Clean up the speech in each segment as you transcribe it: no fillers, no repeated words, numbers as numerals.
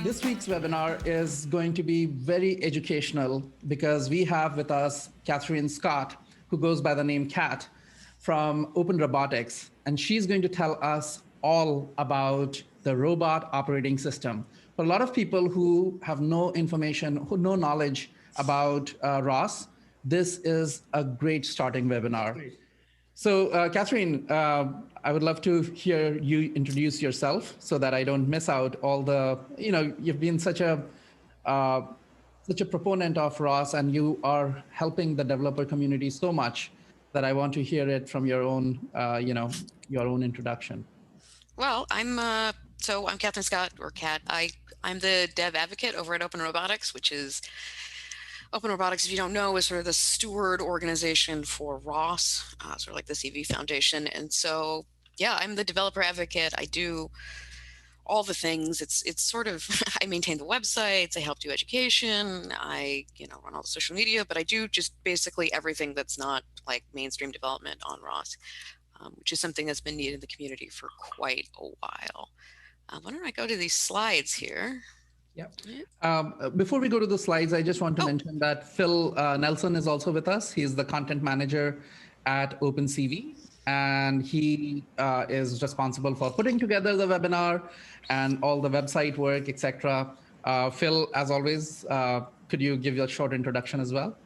This week's webinar is going to be very educational because we have with us Katherine Scott, who goes by the name Kat, from Open Robotics, and she's going to tell us all about the robot operating system. For a lot of people who have no information, who no knowledge about ROS, this is a great starting webinar. So, Katherine, I would love to hear you introduce yourself so that I don't miss out all the, you've been such a proponent of ROS, and you are helping the developer community so much that I want to hear it from your own, your own introduction. Well, I'm Katherine Scott, or Kat. I'm the dev advocate over at Open Robotics, which is Open Robotics, if you don't know, is sort of the steward organization for ROS, sort of like the CV Foundation. And so, yeah, I'm the developer advocate. I do all the things. It's sort of, I maintain the websites, I help do education, I run all the social media, but I do just basically everything that's not like mainstream development on ROS, which is something that's been needed in the community for quite a while. Why don't I go to these slides here? Yep. Before we go to the slides, I just want to mention that Phil Nelson is also with us. He's the content manager at OpenCV, and he is responsible for putting together the webinar and all the website work, etc. Phil, as always, could you give a short introduction as well?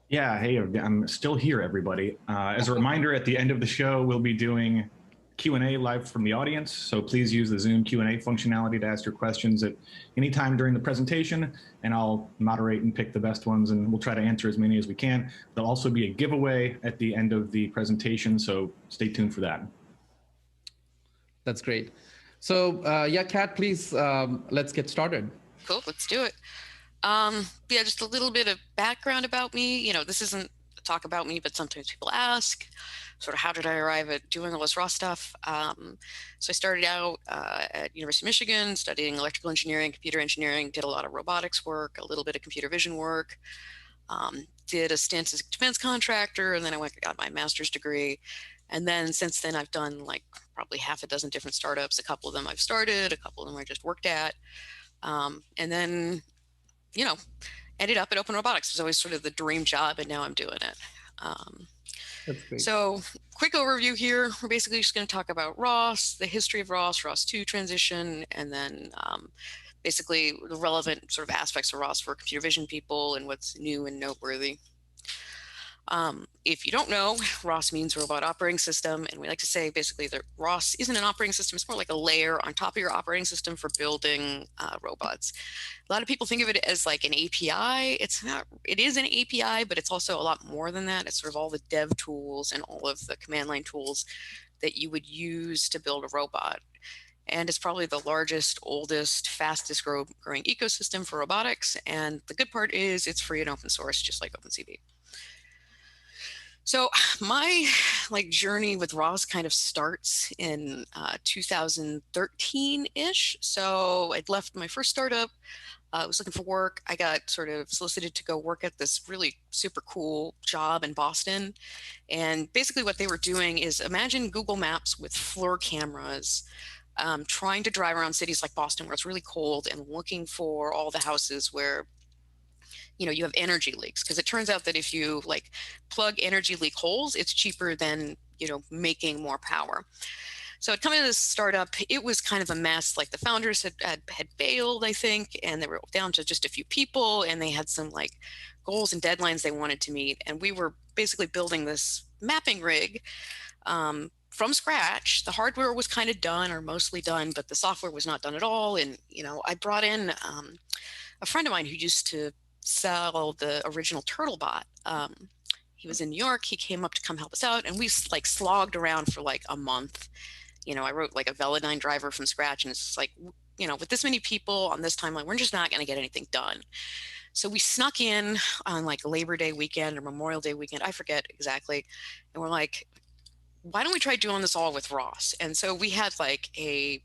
Yeah, hey, I'm still here, everybody. As a reminder, at the end of the show, we'll be doing Q&A live from the audience, so please use the Zoom Q&A functionality to ask your questions at any time during the presentation, and I'll moderate and pick the best ones, and we'll try to answer as many as we can. There'll also be a giveaway at the end of the presentation, so stay tuned for that. That's great. So yeah, Kat, please, let's get started. Cool, let's do it. Yeah, just a little bit of background about me. This isn't a talk about me, but sometimes people ask, sort of how did I arrive at doing all this raw stuff? So I started out at University of Michigan studying electrical engineering, computer engineering, did a lot of robotics work, a little bit of computer vision work, did a stint as a defense contractor, and then I got my master's degree. And then since then, I've done like probably half a dozen different startups. A couple of them I've started, a couple of them I just worked at. And then, ended up at Open Robotics. It was always sort of the dream job, and now I'm doing it. That's great. So quick overview here. We're basically just going to talk about ROS, the history of ROS, ROS 2 transition, and then basically the relevant sort of aspects of ROS for computer vision people and what's new and noteworthy. If you don't know, ROS means robot operating system, and we like to say basically that ROS isn't an operating system, it's more like a layer on top of your operating system for building robots. A lot of people think of it as like an API. It's not, it is an API, but it's also a lot more than that. It's sort of all the dev tools and all of the command line tools that you would use to build a robot. And it's probably the largest, oldest, fastest growing ecosystem for robotics. And the good part is it's free and open source, just like OpenCV. So my journey with ROS kind of starts in 2013-ish. So I'd left my first startup. I was looking for work. I got sort of solicited to go work at this really super cool job in Boston. And basically what they were doing is imagine Google Maps with floor cameras, trying to drive around cities like Boston where it's really cold and looking for all the houses where you have energy leaks, because it turns out that if you plug energy leak holes, it's cheaper than making more power. So I'd come into this startup. It was kind of a mess. Like the founders had bailed, I think, and they were down to just a few people, and they had some goals and deadlines they wanted to meet. And we were basically building this mapping rig from scratch. The hardware was kind of done or mostly done, but the software was not done at all. And I brought in a friend of mine who used to sell the original TurtleBot. He was in New York. He came up to come help us out, and we slogged around for a month. I wrote a Velodyne driver from scratch, and it's just with this many people on this timeline, we're just not going to get anything done. So we snuck in on Labor Day weekend or Memorial Day weekend, I forget exactly, and we're like, why don't we try doing this all with ROS? And so we had a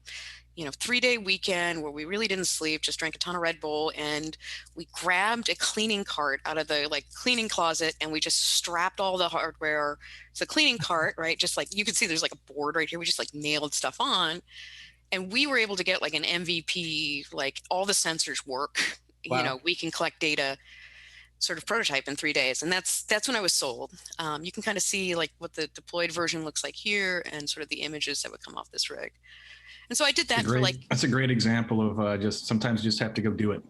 3-day weekend where we really didn't sleep, just drank a ton of Red Bull, and we grabbed a cleaning cart out of the cleaning closet, and we just strapped all the hardware to the cleaning cart, right? Just you can see there's a board right here. We just nailed stuff on. And we were able to get like an MVP, like all the sensors work. Wow. You know, we can collect data, sort of prototype in 3 days. And that's when I was sold. You can kind of see like what the deployed version looks like here and sort of the images that would come off this rig. And so I did that for like... That's a great example of just sometimes you just have to go do it.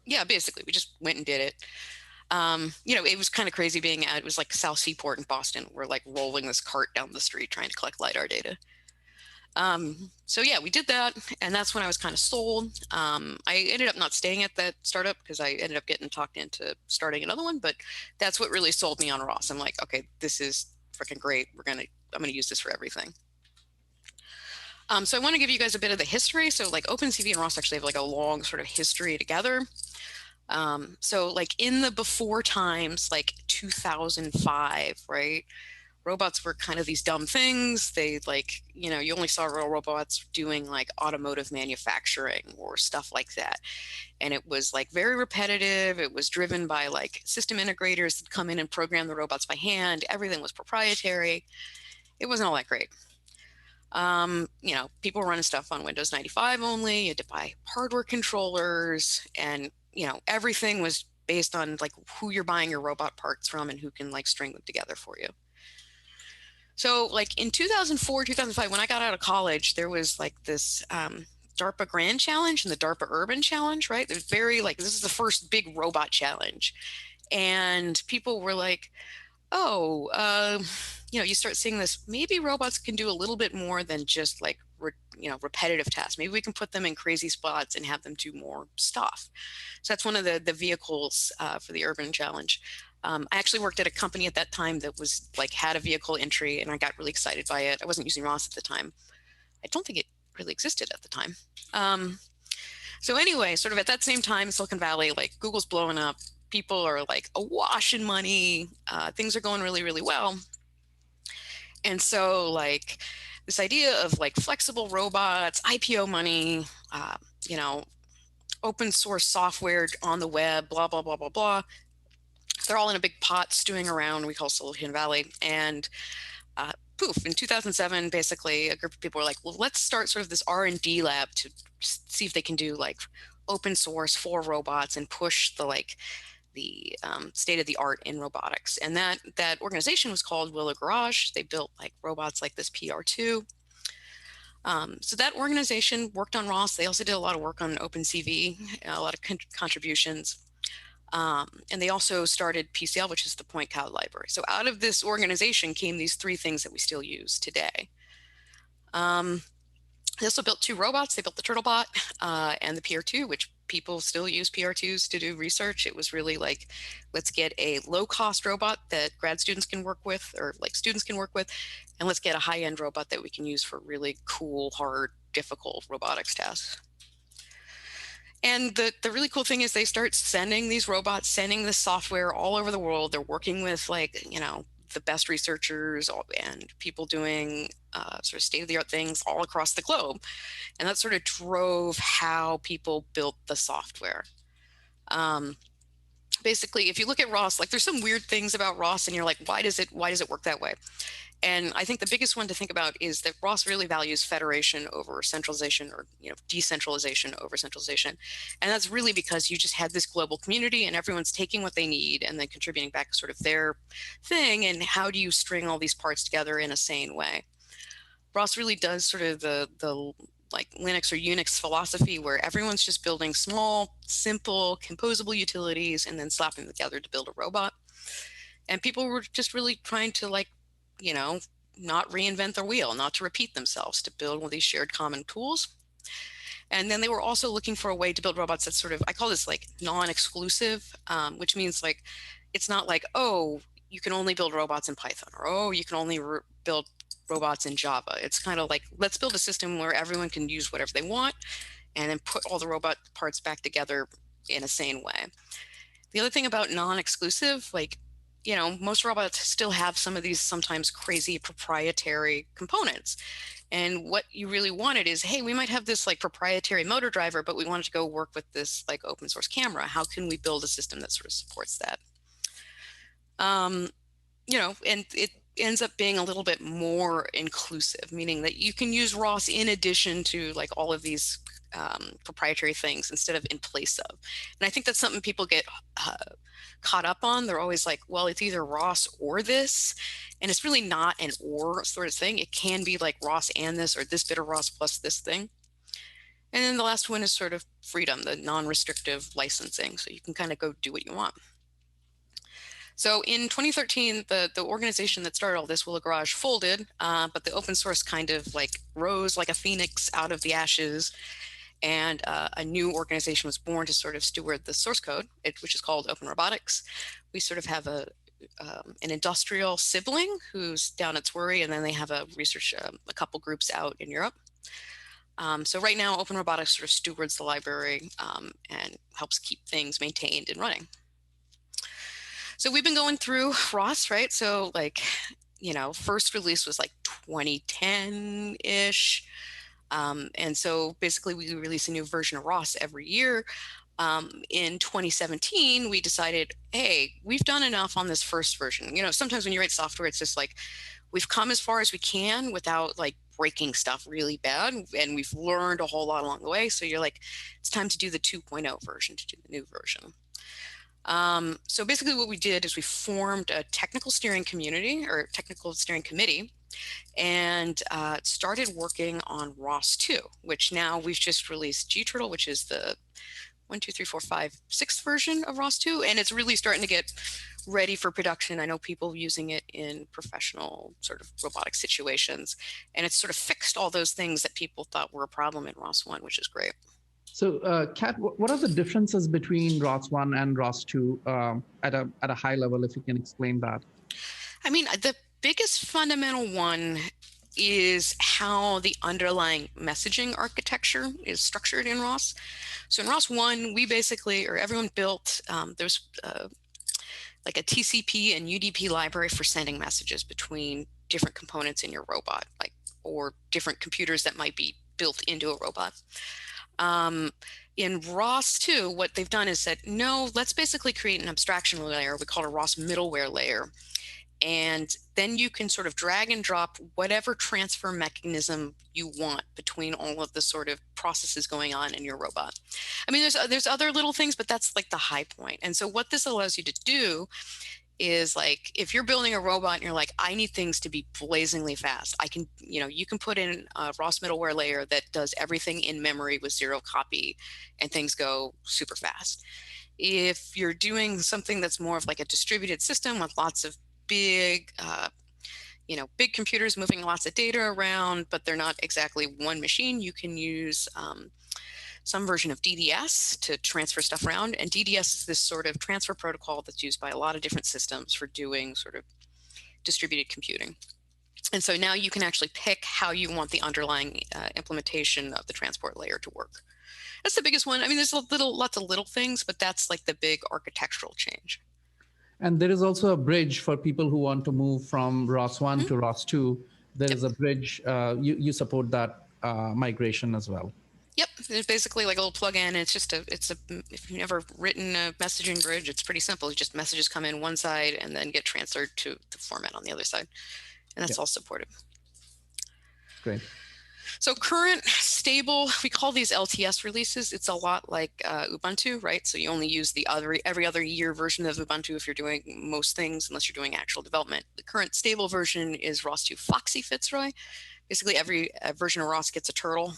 Yeah, basically, we just went and did it. You know, it was kind of crazy being it was like South Seaport in Boston. We're like rolling this cart down the street trying to collect LiDAR data. So yeah, we did that, and that's when I was kind of sold. I ended up not staying at that startup because I ended up getting talked into starting another one, but that's what really sold me on ROS. I'm like, okay, this is freaking great. I'm gonna use this for everything. So I want to give you guys a bit of the history. So like OpenCV and ROS actually have like a long sort of history together. So like in the before times, like 2005, right? Robots were kind of these dumb things. They like, you know, you only saw real robots doing like automotive manufacturing or stuff like that. And it was like very repetitive. It was driven by like system integrators that come in and program the robots by hand. Everything was proprietary. It wasn't all that great. You know, people were running stuff on Windows 95 only. You had to buy hardware controllers, and, you know, everything was based on like who you're buying your robot parts from and who can like string them together for you. So like in 2004, 2005, when I got out of college, there was like this DARPA Grand Challenge and the DARPA Urban Challenge, right? There's very like, this is the first big robot challenge. And people were like, oh, you know, you start seeing this, maybe robots can do a little bit more than just like, you know, repetitive tasks. Maybe we can put them in crazy spots and have them do more stuff. So that's one of the vehicles for the Urban Challenge. I actually worked at a company at that time that was like had a vehicle entry, and I got really excited by it. I wasn't using ROS at the time. I don't think it really existed at the time. So anyway, sort of at that same time, Silicon Valley, like Google's blowing up. People are like awash in money. Things are going really, really well. And so like this idea of like flexible robots, IPO money, you know, open source software on the web, blah, blah, blah, blah, blah. They're all in a big pot stewing around, we call Silicon Valley. And poof, in 2007, basically, a group of people were like, well, let's start sort of this R&D lab to see if they can do like open source for robots and push the like the state of the art in robotics. And that organization was called Willow Garage. They built like robots like this PR2. So that organization worked on ROS. They also did a lot of work on OpenCV, a lot of contributions. And they also started PCL, which is the point cloud library. So out of this organization came these three things that we still use today. They also built two robots. They built the TurtleBot and the PR2, which people still use PR2s to do research. It was really like, let's get a low-cost robot that grad students can work with, or like students can work with, and let's get a high-end robot that we can use for really cool, hard, difficult robotics tasks. And the really cool thing is they start sending these robots, sending the software all over the world. They're working with like, you know, the best researchers and people doing sort of state-of-the-art things all across the globe. And that sort of drove how people built the software. Basically, if you look at ROS, like there's some weird things about ROS and you're like, why does it work that way? And I think the biggest one to think about is that ROS really values federation over centralization, or, you know, decentralization over centralization. And that's really because you just had this global community and everyone's taking what they need and then contributing back sort of their thing. And how do you string all these parts together in a sane way? ROS really does sort of the like Linux or Unix philosophy, where everyone's just building small, simple, composable utilities and then slapping them together to build a robot. And people were just really trying to, like, you know, not reinvent the wheel, not to repeat themselves, to build one of these shared common tools. And then they were also looking for a way to build robots that sort of, I call this like non-exclusive, which means like, it's not like, oh, you can only build robots in Python, or, oh, you can only build robots in Java. It's kind of like, let's build a system where everyone can use whatever they want and then put all the robot parts back together in a sane way. The other thing about non-exclusive, like, you know, most robots still have some of these sometimes crazy proprietary components. And what you really wanted is, hey, we might have this like proprietary motor driver, but we wanted to go work with this like open source camera. How can we build a system that sort of supports that? You know, and ends up being a little bit more inclusive, meaning that you can use ROS in addition to like all of these proprietary things instead of in place of. And I think that's something people get caught up on. They're always like, well, it's either ROS or this. And it's really not an or sort of thing. It can be like ROS and this, or this bit of ROS plus this thing. And then the last one is sort of freedom, the non-restrictive licensing. So you can kind of go do what you want. So in 2013, the organization that started all this, Willow Garage, folded, but the open source kind of like rose like a phoenix out of the ashes. And a new organization was born to sort of steward the source code, which is called Open Robotics. We sort of have an industrial sibling who's down at Swery, and then they have a couple groups out in Europe. So right now, Open Robotics sort of stewards the library and helps keep things maintained and running. So we've been going through ROS, right? So like, first release was like 2010-ish. And so basically we release a new version of ROS every year. In 2017, we decided, hey, we've done enough on this first version. Sometimes when you write software, it's just like, we've come as far as we can without like breaking stuff really bad. And we've learned a whole lot along the way. So you're like, it's time to do the 2.0 version, to do the new version. So basically what we did is we formed a technical steering community or technical steering committee and started working on ROS 2, which now we've just released GTurtle, which is the 6th version of ROS 2. And it's really starting to get ready for production. I know people using it in professional sort of robotic situations, and it's sort of fixed all those things that people thought were a problem in ROS 1, which is great. So, Kat, what are the differences between ROS 1 and ROS 2 at a high level, if you can explain that? I mean, the biggest fundamental one is how the underlying messaging architecture is structured in ROS. So in ROS 1, we basically, or everyone built, there's like a TCP and UDP library for sending messages between different components in your robot, or different computers that might be built into a robot. In ROS 2, what they've done is said, no, let's basically create an abstraction layer. We call it a ROS middleware layer. And then you can sort of drag and drop whatever transfer mechanism you want between all of the sort of processes going on in your robot. I mean, there's other little things, but that's like the high point. And so what this allows you to do is, like, if you're building a robot and you're like, I need things to be blazingly fast, I can, you can put in a ROS middleware layer that does everything in memory with 0 copy and things go super fast. If you're doing something that's more of like a distributed system with lots of big, big computers moving lots of data around, but they're not exactly one machine, you can use some version of DDS to transfer stuff around. And DDS is this sort of transfer protocol that's used by a lot of different systems for doing sort of distributed computing. And so now you can actually pick how you want the underlying implementation of the transport layer to work. That's the biggest one. I mean, there's lots of little things, but that's like the big architectural change. And there is also a bridge for people who want to move from ROS 1 to ROS 2. There is a bridge. You support that migration as well. Yep, there's basically like a little plugin. It's if you've never written a messaging bridge, it's pretty simple. Just messages come in one side and then get transferred to the format on the other side. And that's all supported. Great. So current stable, we call these LTS releases. It's a lot like Ubuntu, right? So you only use the every other year version of Ubuntu if you're doing most things, unless you're doing actual development. The current stable version is ROS 2 Foxy Fitzroy. Basically, every version of ROS gets a turtle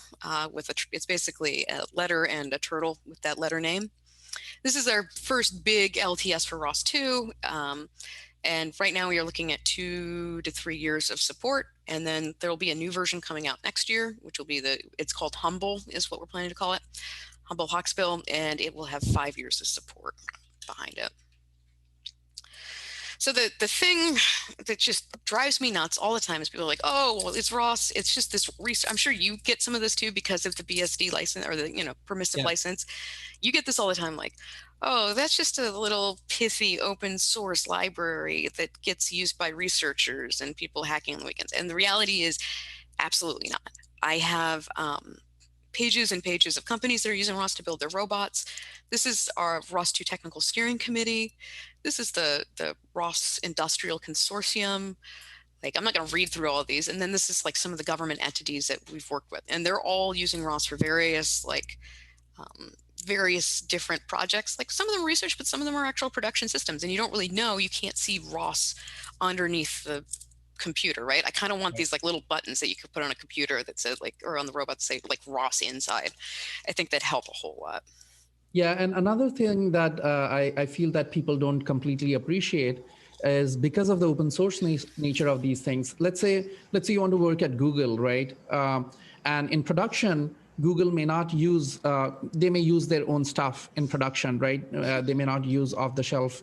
it's basically a letter and a turtle with that letter name. This is our first big LTS for ROS 2. And right now we are looking at 2 to 3 years of support. And then there will be a new version coming out next year, which will be it's called Humble is what we're planning to call it. Humble Hawksbill, and it will have 5 years of support behind it. So the thing that just drives me nuts all the time is people are like, oh, well, it's ROS. It's just this. I'm sure you get some of this too because of the BSD license or the permissive license. You get this all the time, like, oh, that's just a little pithy open source library that gets used by researchers and people hacking on the weekends. And the reality is absolutely not. I have pages and pages of companies that are using ROS to build their robots. This is our ROS 2 Technical Steering Committee. This is the ROS Industrial Consortium. Like, I'm not going to read through all of these. And then this is like some of the government entities that we've worked with, and they're all using ROS for various various different projects. Like, some of them are research, but some of them are actual production systems, and you don't really know. You can't see ROS underneath the computer, right? I kind of want these like little buttons that you could put on a computer that said like, or on the robot, say like ROS inside. I think that'd help a whole lot. Yeah, and another thing that I feel that people don't completely appreciate is because of the open source nature of these things. Let's say you want to work at Google, right? And in production, Google may not use, they may use their own stuff in production, right? They may not use off the shelf.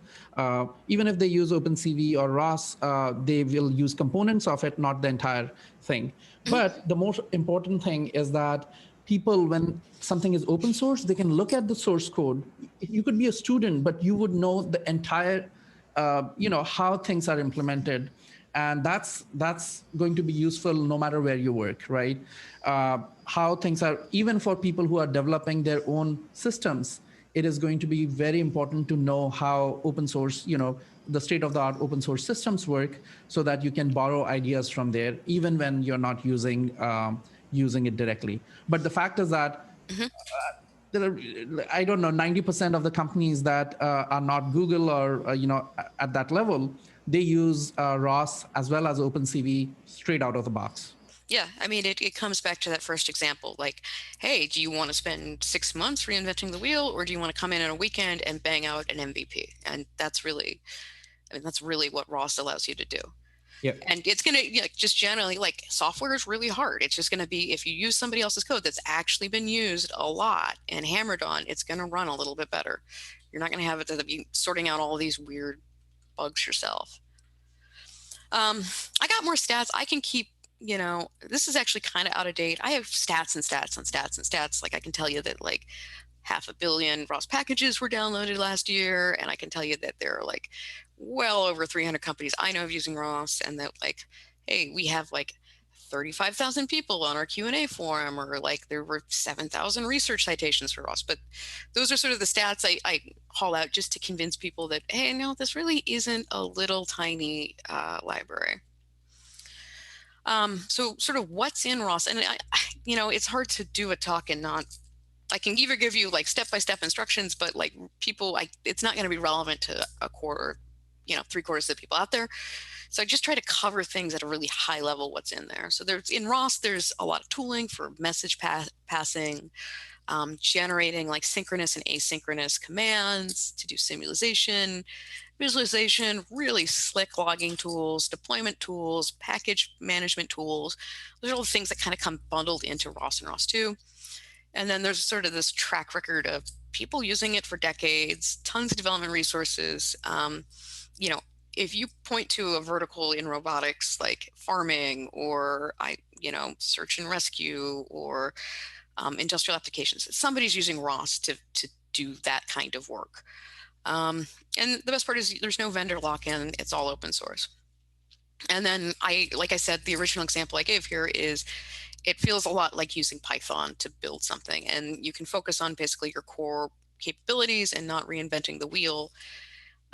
Even if they use OpenCV or ROS, they will use components of it, not the entire thing. But the most important thing is that people, when something is open source, they can look at the source code. You could be a student, but you would know the entire, how things are implemented. And that's going to be useful no matter where you work, right? How things are, even for people who are developing their own systems, it is going to be very important to know how open source, the state of the art open source systems work, so that you can borrow ideas from there, even when you're not using it directly. But the fact is that there are, I don't know, 90% of the companies that are not Google or at that level, they use ROS as well as OpenCV straight out of the box. Yeah, I mean, it comes back to that first example. Like, hey, do you want to spend 6 months reinventing the wheel, or do you want to come in a weekend and bang out an MVP? And that's really what ROS allows you to do. Yeah. And it's going to, just generally, like, software is really hard. It's just going to be, if you use somebody else's code that's actually been used a lot and hammered on, it's going to run a little bit better. You're not going to have it to be sorting out all these weird bugs yourself. I got more stats. I can keep, this is actually kind of out of date. I have stats and stats and stats and stats. Like, I can tell you that like 500 million ROS packages were downloaded last year. And I can tell you that there are like well over 300 companies I know of using ROS, and that like, hey, we have like 35,000 people on our Q&A forum, or like there were 7,000 research citations for ROS. But those are sort of the stats I haul out just to convince people that, hey, no, this really isn't a little tiny library. So sort of what's in ROS, and it's hard to do a talk and not, I can either give you like step-by-step instructions, but like people, it's not going to be relevant to a quarter, 3/4 of the people out there. So I just try to cover things at a really high level, what's in there. So in ROS, there's a lot of tooling for message passing, generating like synchronous and asynchronous commands to do simulation, visualization, really slick logging tools, deployment tools, package management tools. Those are all the things that kind of come bundled into ROS and ROS 2. And then there's sort of this track record of people using it for decades, tons of development resources. If you point to a vertical in robotics like farming or search and rescue or industrial applications, somebody's using ROS to do that kind of work. And the best part is there's no vendor lock-in. It's all open source. And then like I said, the original example I gave here is, it feels a lot like using Python to build something, and you can focus on basically your core capabilities and not reinventing the wheel.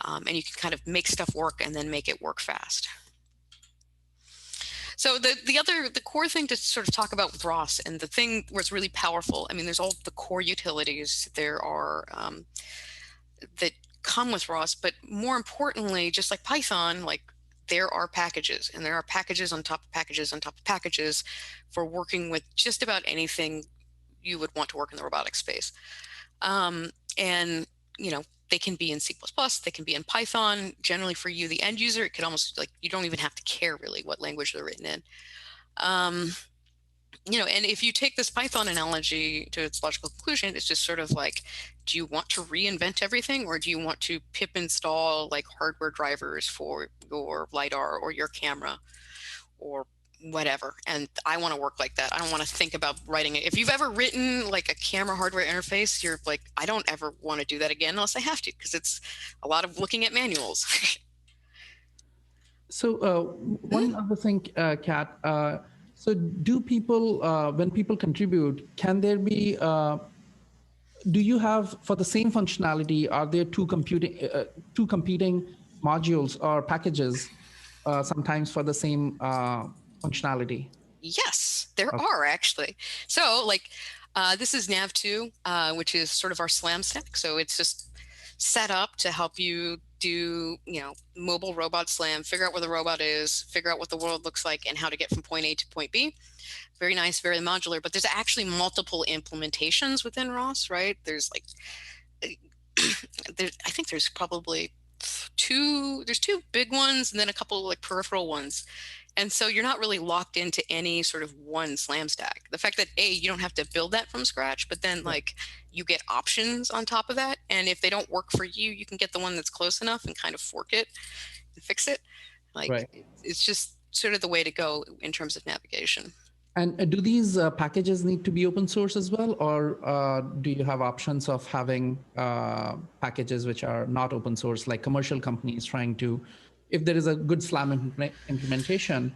And you can kind of make stuff work and then make it work fast. So the core thing to sort of talk about with ROS, and the thing where it's really powerful, I mean, there's all the core utilities there are that come with ROS, but more importantly, just like Python, like there are packages, and there are packages on top of packages on top of packages for working with just about anything you would want to work in the robotics space. And they can be in C++, they can be in Python. Generally for you, the end user, it could almost like, you don't even have to care really what language they're written in. And if you take this Python analogy to its logical conclusion, it's just sort of like, do you want to reinvent everything, or do you want to pip install like hardware drivers for your LiDAR or your camera or whatever? And I want to work like that. I don't want to think about writing it. If you've ever written like a camera hardware interface, you're like, I don't ever want to do that again unless I have to, because it's a lot of looking at manuals. So one other thing, Kat, so do people, when people contribute, can there be, do you have, for the same functionality, are there two competing modules or packages sometimes for the same functionality? Yes, there Okay. are actually. So like this is Nav2, which is sort of our SLAM stack. So it's just set up to help you do, mobile robot SLAM, figure out where the robot is, figure out what the world looks like and how to get from point A to point B. Very nice, very modular, but there's actually multiple implementations within ROS, right? There's like, I think there's probably there's two big ones and then a couple of like peripheral ones. And so you're not really locked into any sort of one SLAM stack. The fact that you don't have to build that from scratch, but then like you get options on top of that. And if they don't work for you, you can get the one that's close enough and kind of fork it and fix it. Like Right. it's just sort of the way to go in terms of navigation. And do these packages need to be open source as well, or do you have options of having packages which are not open source, like commercial companies trying to, if there is a good SLAM implementation,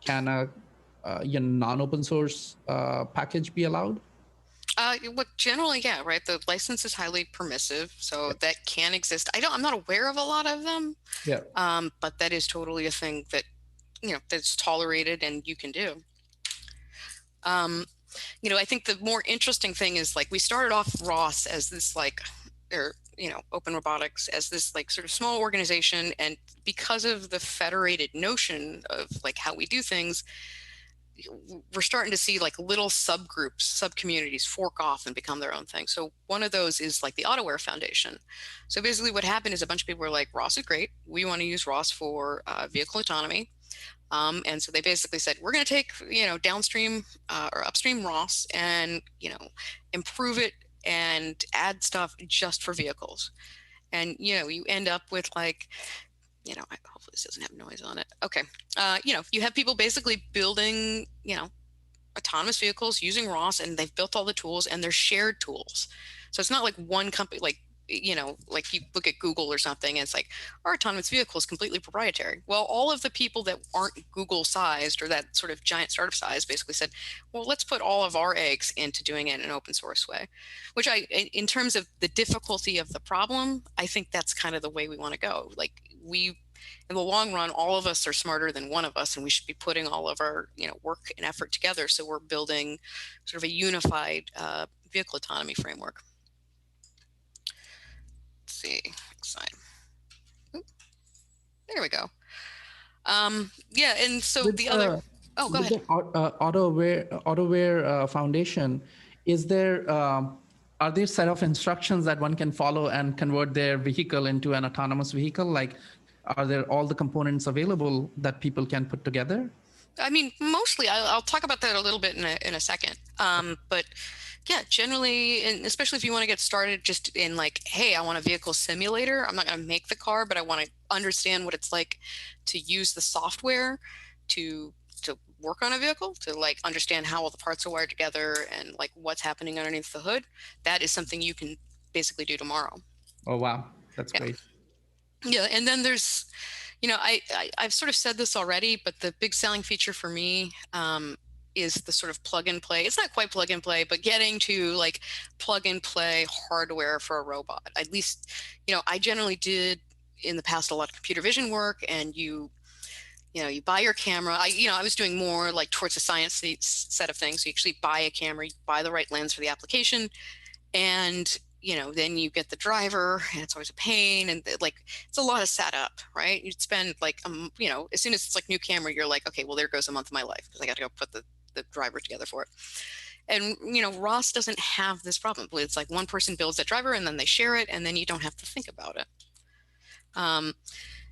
can a non-open source package be allowed? Well, generally, yeah, right. The license is highly permissive, so that can exist. I'm not aware of a lot of them. Yeah. But that is totally a thing that that's tolerated and you can do. I think the more interesting thing is like we started off ROS as this like, Open Robotics as this like sort of small organization, and because of the federated notion of like how we do things, we're starting to see like little subgroups, sub-communities fork off and become their own thing. So one of those is like the AutoWare Foundation. So basically what happened is a bunch of people were like, ROS is great. We want to use ROS for vehicle autonomy. And so they basically said, we're going to take, downstream or upstream ROS and, improve it and add stuff just for vehicles. And, you end up with like, hopefully this doesn't have noise on it. Okay. You have people basically building, autonomous vehicles using ROS, and they've built all the tools and they're shared tools. So it's not like one company, like you look at Google or something, and it's like our autonomous vehicle is completely proprietary. Well, all of the people that aren't Google sized or that sort of giant startup size basically said, well, let's put all of our eggs into doing it in an open source way, which in terms of the difficulty of the problem, I think that's kind of the way we want to go. Like in the long run, all of us are smarter than one of us, and we should be putting all of our, work and effort together. So we're building sort of a unified vehicle autonomy framework. See, next slide. Oop, there we go. Yeah, and so With the other. Oh, go ahead. The AutoWare Foundation, is there are there set of instructions that one can follow and convert their vehicle into an autonomous vehicle? Like, are there all the components available that people can put together? I mean, mostly. I'll talk about that a little bit in a second. But yeah, generally, and especially if you want to get started just in like, hey, I want a vehicle simulator. I'm not going to make the car, but I want to understand what it's like to use the software to work on a vehicle, to like understand how all the parts are wired together and like what's happening underneath the hood. That is something you can basically do tomorrow. Oh, wow. That's great. Yeah. And then there's, I've sort of said this already, but the big selling feature for me is the sort of plug and play. It's not quite plug and play, but getting to like plug and play hardware for a robot. At least, I generally did in the past a lot of computer vision work, and you buy your camera. I was doing more like towards the science set of things. So you actually buy a camera, you buy the right lens for the application, and then you get the driver, and it's always a pain, and like it's a lot of setup, right? You'd spend like as soon as it's like new camera, you're like, okay, well there goes a month of my life because I got to go put the driver together for it. And ROS doesn't have this problem. It's like one person builds that driver and then they share it, and then you don't have to think about it.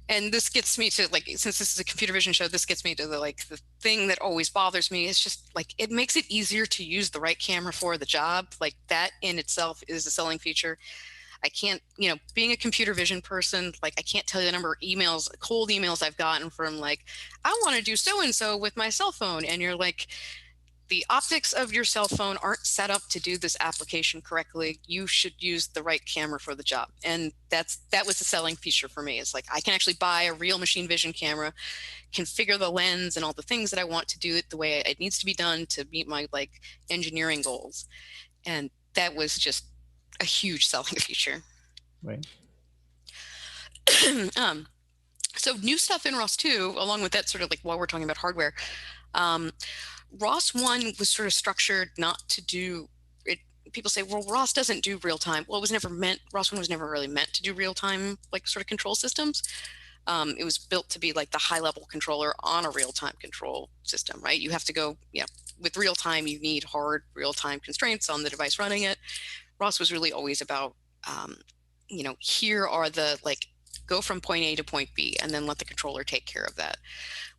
And this gets me to like, since this is a computer vision show, this gets me to the thing that always bothers me. It's just like, it makes it easier to use the right camera for the job. Like that in itself is a selling feature. I can't, being a computer vision person, like I can't tell you the number of emails, cold emails I've gotten from like, I want to do so-and-so with my cell phone. And you're like, the optics of your cell phone aren't set up to do this application correctly. You should use the right camera for the job. And that was the selling feature for me. It's like, I can actually buy a real machine vision camera, configure the lens and all the things that I want to do it the way it needs to be done to meet my like engineering goals. And that was just a huge selling feature. Right. So new stuff in ROS 2, along with that sort of like while we're talking about hardware, ROS 1 was sort of structured not to do it. People say, well, ROS doesn't do real time. Well, ROS 1 was never really meant to do real time, like sort of control systems. It was built to be like the high level controller on a real time control system, right? You have to go, with real time, you need hard real time constraints on the device running it. ROS was really always about, here are the go from point A to point B and then let the controller take care of that.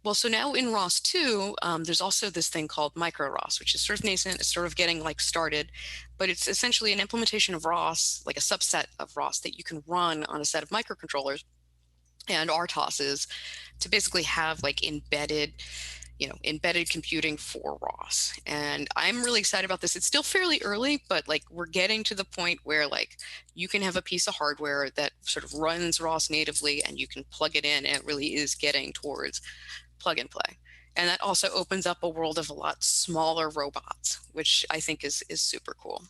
Well, so now in ROS 2, there's also this thing called micro ROS, which is sort of nascent. It's sort of getting started, but it's essentially an implementation of ROS, like a subset of ROS that you can run on a set of microcontrollers and RTOSes to basically have embedded computing for ROS. And I'm really excited about this. It's still fairly early, but we're getting to the point where you can have a piece of hardware that sort of runs ROS natively and you can plug it in, and it really is getting towards plug and play. And that also opens up a world of a lot smaller robots, which I think is super cool.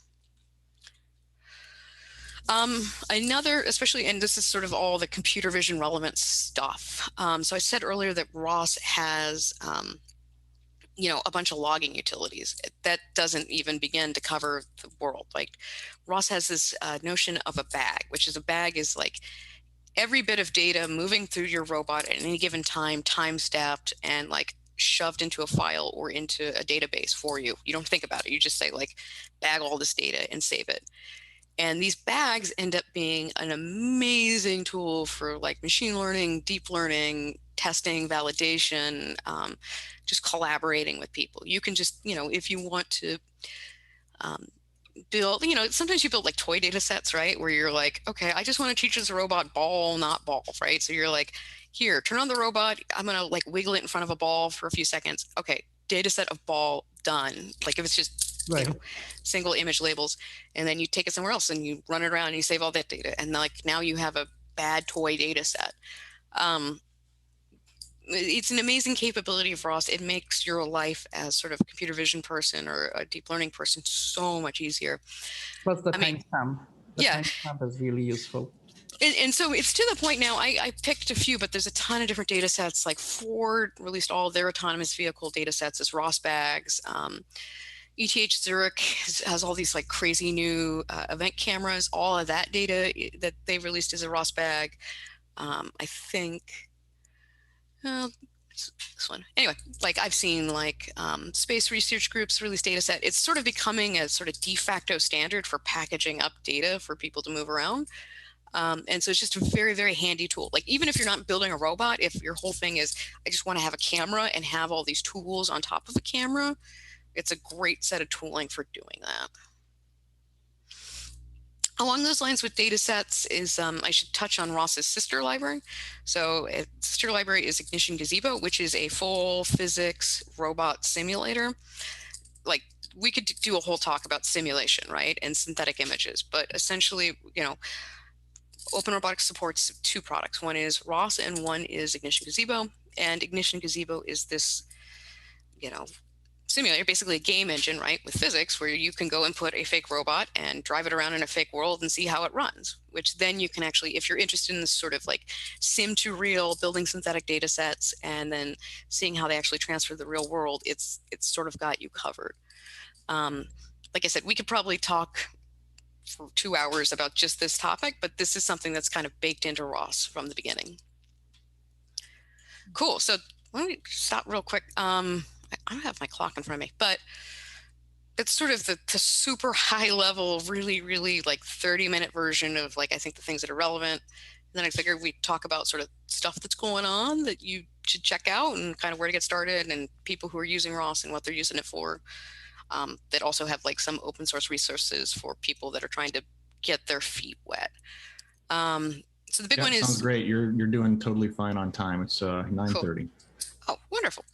Another, especially, and this is sort of all the computer vision relevant stuff. So I said earlier that ROS has, a bunch of logging utilities. That doesn't even begin to cover the world. ROS has this notion of a bag, which is every bit of data moving through your robot at any given time stamped and shoved into a file or into a database for you. You don't think about it. You just say bag all this data and save it. And these bags end up being an amazing tool for machine learning, deep learning, testing, validation, just collaborating with people. You can just, if you want to build, sometimes you build toy data sets, right? Where you're okay, I just want to teach this robot ball, not ball, right? So you're here, turn on the robot. I'm going to wiggle it in front of a ball for a few seconds. Okay, data set of ball done. If it's just Right. Single image labels, and then you take it somewhere else and you run it around and you save all that data. And now you have a bad toy data set. It's an amazing capability for us. It makes your life as sort of a computer vision person or a deep learning person so much easier. Plus the timestamp. The Yeah. timestamp is really useful. And so it's to the point now, I picked a few, but there's a ton of different data sets. Ford released all their autonomous vehicle data sets as ROS bags. ETH Zurich has all these crazy new event cameras. All of that data that they released as a ROS bag. I think this one. Anyway, I've seen space research groups release data set. It's sort of becoming a sort of de facto standard for packaging up data for people to move around. And so it's just a very, very handy tool. Even if you're not building a robot, if your whole thing is, I just want to have a camera and have all these tools on top of a camera, it's a great set of tooling for doing that. Along those lines with data sets is, I should touch on ROS's sister library. So sister library is Ignition Gazebo, which is a full physics robot simulator. We could do a whole talk about simulation, right? And synthetic images, but essentially, Open Robotics supports two products. One is ROS and one is Ignition Gazebo. And Ignition Gazebo is this, simulator, basically a game engine, right, with physics, where you can go and put a fake robot and drive it around in a fake world and see how it runs, which then you can actually, if you're interested in this sort of sim to real, building synthetic data sets and then seeing how they actually transfer the real world, it's sort of got you covered. Like I said, we could probably talk for 2 hours about just this topic, but this is something that's kind of baked into ROS from the beginning. Cool. So let me stop real quick. I don't have my clock in front of me, but it's sort of the super high level, really, really 30-minute version of I think the things that are relevant. And then I figured we'd talk about sort of stuff that's going on that you should check out and kind of where to get started and people who are using ROS and what they're using it for. That also have some open source resources for people that are trying to get their feet wet. So the big one is— Sounds great. You're doing totally fine on time. It's 9:30. Cool. Oh, wonderful.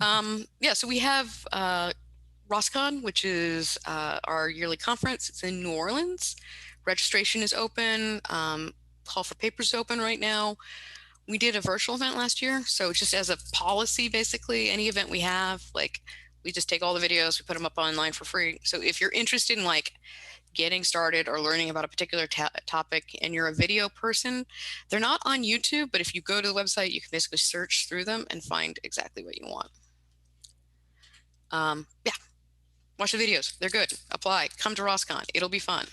So we have ROSCon, which is our yearly conference. It's in New Orleans. Registration is open. Call for papers is open right now. We did a virtual event last year. So just as a policy, basically, any event we have, we just take all the videos, we put them up online for free. So if you're interested in getting started or learning about a particular topic and you're a video person, they're not on YouTube, but if you go to the website, you can basically search through them and find exactly what you want. Yeah, watch the videos. They're good. Apply. Come to ROSCON. It'll be fun.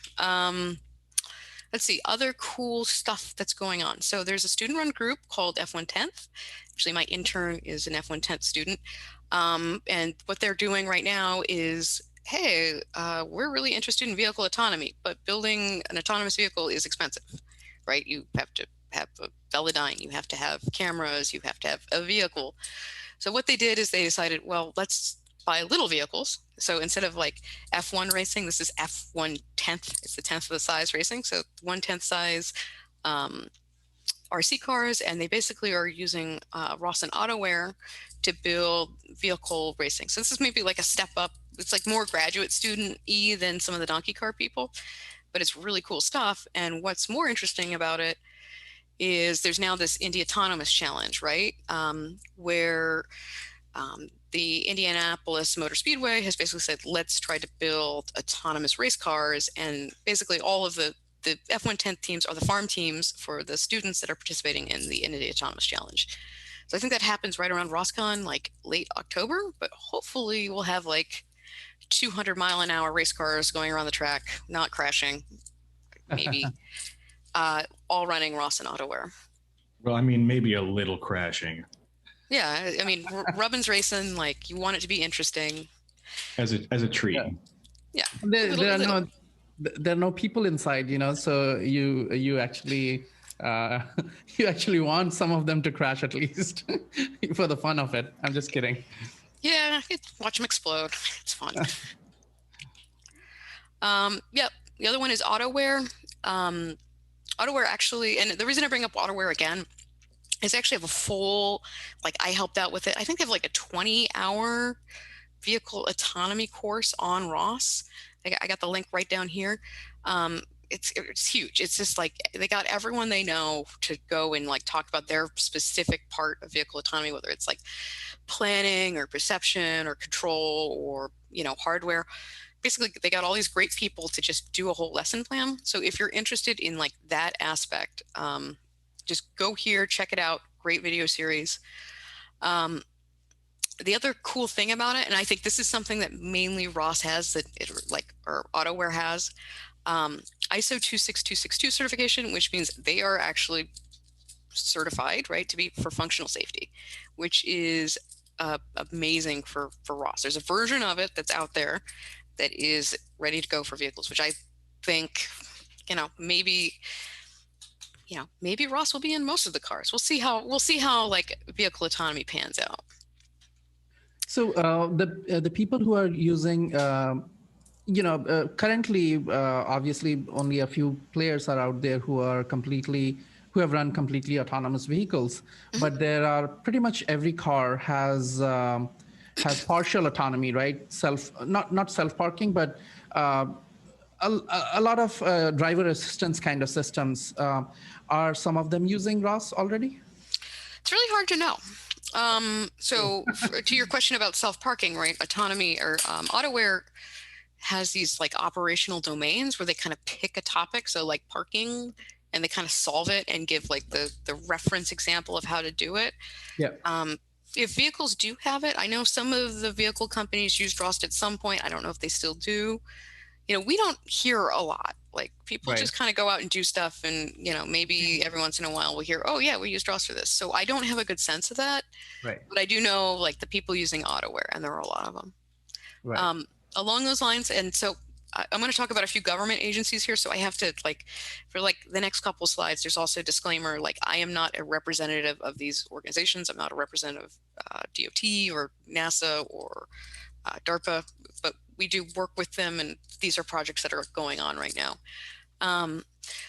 Let's see, other cool stuff that's going on. So there's a student-run group called F110th. Actually, my intern is an F110th student. And what they're doing right now is, hey, we're really interested in vehicle autonomy, but building an autonomous vehicle is expensive, right? You have to have a Velodyne, you have to have cameras, you have to have a vehicle. So what they did is they decided, well, let's buy little vehicles. So instead of like F1 racing, this is F1/10th. It's the 10th of the size racing. So 1/10th size RC cars, and they basically are using ROS and AutoWare to build vehicle racing. So this is maybe like a step up. It's like more graduate student-y than some of the donkey car people, but it's really cool stuff. And what's more interesting about it is there's now this Indy Autonomous Challenge, right? Where the Indianapolis Motor Speedway has basically said, let's try to build autonomous race cars. And basically all of the F110 teams are the farm teams for the students that are participating in the Indy Autonomous Challenge. So I think that happens right around ROSCON, like late October, but hopefully we'll have like 200-mile-an-hour race cars going around the track, not crashing, maybe all running ROS and AutoWare. Well, I mean, maybe a little crashing. Yeah, I mean, Rubbin's racing, like you want it to be interesting. As a treat. Yeah. There are no people inside, so you actually you actually want some of them to crash at least for the fun of it. I'm just kidding. Yeah, watch them explode. It's fun. Yep. The other one is AutoWare. AutoWare actually, and the reason I bring up AutoWare again is I actually have a full, like I helped out with it. I think they have like a 20-hour vehicle autonomy course on ROS. I got the link right down here. It's huge. It's just like they got everyone they know to go and like talk about their specific part of vehicle autonomy, whether it's like planning or perception or control or hardware. Basically, they got all these great people to just do a whole lesson plan. So if you're interested in like that aspect, just go here, check it out. Great video series. The other cool thing about it, and I think this is something that mainly ROS has, or AutoWare has, ISO 26262 certification, which means they are actually certified, right, to be for functional safety, which is amazing for ROS. There's a version of it that's out there that is ready to go for vehicles, which I think, maybe ROS will be in most of the cars. We'll see how like vehicle autonomy pans out. So the people who are using, currently, obviously, only a few players are out there who have run completely autonomous vehicles, but there are pretty much every car has partial autonomy, right? Not self-parking, but a lot of driver assistance kind of systems. Are some of them using ROS already? It's really hard to know. So to your question about self-parking, right? Autonomy or AutoWare has these like operational domains where they kind of pick a topic. So like parking, and they kind of solve it and give like the reference example of how to do it. Yeah. If vehicles do have it, I know some of the vehicle companies used ROS at some point. I don't know if they still do. We don't hear a lot. Like people just kind of go out and do stuff, and maybe every once in a while we'll hear, oh yeah, we used ROS for this. So I don't have a good sense of that. Right. But I do know like the people using AutoWare, and there are a lot of them. Right. Along those lines, and so I'm going to talk about a few government agencies here. So I have to for the next couple slides, there's also a disclaimer, like I am not a representative of these organizations. I'm not a representative of DOT or NASA or DARPA, but we do work with them, and these are projects that are going on right now.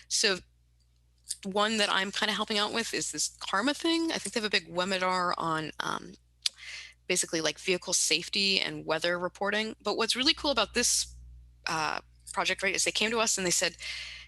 So one that I'm kind of helping out with is this Karma thing. I think they have a big webinar on basically like vehicle safety and weather reporting. But what's really cool about this project, right, is they came to us and they said,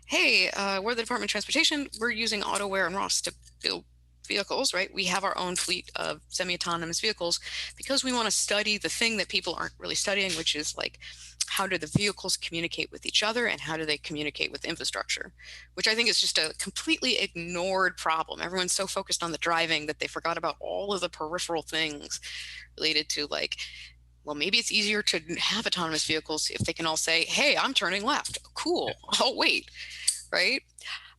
hey, we're the Department of Transportation. We're using AutoWare and ROS to build vehicles, right? We have our own fleet of semi-autonomous vehicles because we want to study the thing that people aren't really studying, which is like, how do the vehicles communicate with each other and how do they communicate with infrastructure, which I think is just a completely ignored problem. Everyone's so focused on the driving that they forgot about all of the peripheral things related to, like, well, maybe it's easier to have autonomous vehicles if they can all say, hey, I'm turning left. Cool. Oh, wait. Right.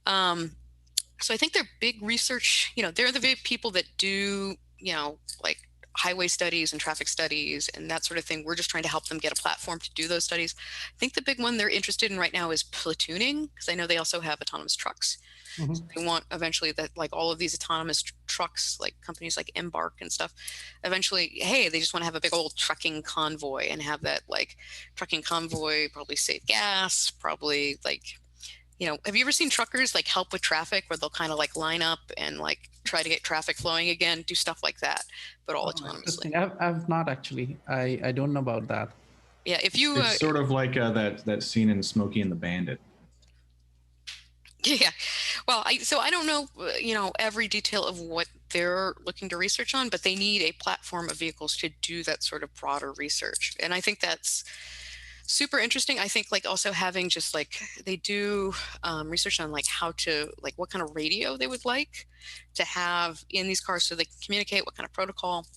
So I think they're big research, they're the big people that do, like highway studies and traffic studies and that sort of thing. We're just trying to help them get a platform to do those studies. I think the big one they're interested in right now is platooning, because I know they also have autonomous trucks. Mm-hmm. So they want eventually that, like, all of these autonomous trucks, like companies like Embark and stuff, eventually, hey, they just want to have a big old trucking convoy and have that, like, trucking convoy probably save gas, probably, like, have you ever seen truckers like help with traffic where they'll kind of like line up and like try to get traffic flowing again, do stuff like that, but all autonomously? I've not actually. I don't know about that. Yeah, if you it's sort of like that scene in Smokey and the Bandit. Yeah, well, I don't know, every detail of what they're looking to research on, but they need a platform of vehicles to do that sort of broader research, and I think that's super interesting. I think like also having just like they do research on like how to, like, what kind of radio they would like to have in these cars so they can communicate, what kind of protocol,